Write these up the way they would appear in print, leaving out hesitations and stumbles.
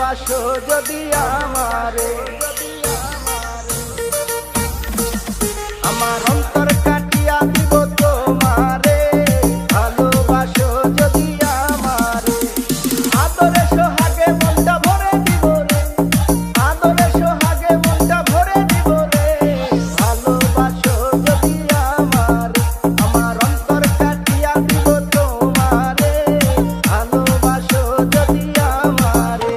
ভালোবাসো যদি আমারে, আমার অন্তর কাটিয়া দিব তোমারে, ভালোবাসো যদি আমারে, আদরে সোহাগে মনটা ভরে দিব রে, আদরে সোহাগে মনটা ভরে দিব রে, ভালোবাসো যদি আমারে, আমার অন্তর কাটিয়া দিব তোমারে, ভালোবাসো যদি আমারে।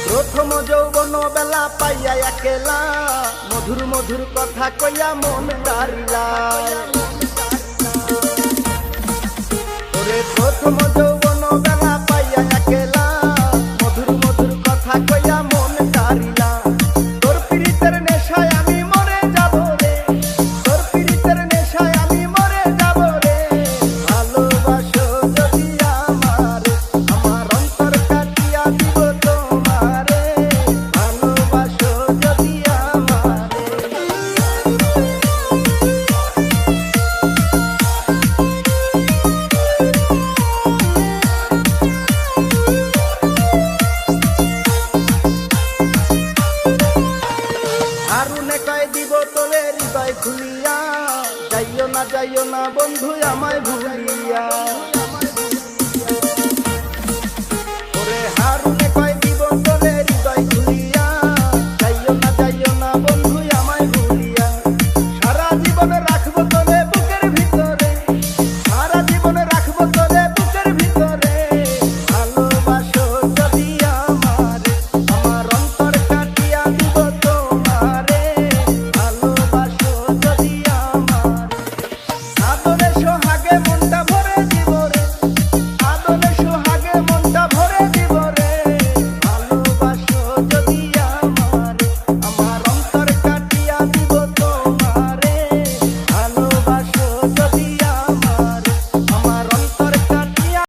প্রথম যৌবন বেলা পাইয়া একেলা, মধুর মধুর কথা কইয়া মন তারিলা, ওরে প্রথম যৌবন বেলা পাইয়া একেলা, মধুর মধুর কথা কইয়া মন তারিলা, তোর পীড়িতের নেশায় আমি মরে যাব রে, তোর পীড়িতের নেশায় আমি মরে যাব রে, ভালোবাসো যদি আমারে, আমার অন্তর কাটিয়া দিব তোমারে, ভালোবাসো যদি আমারে। হারুনে কয় দিব তোরে হৃদয় খুলিয়া, যাইও না বন্ধু আমায় ভুলিয়া।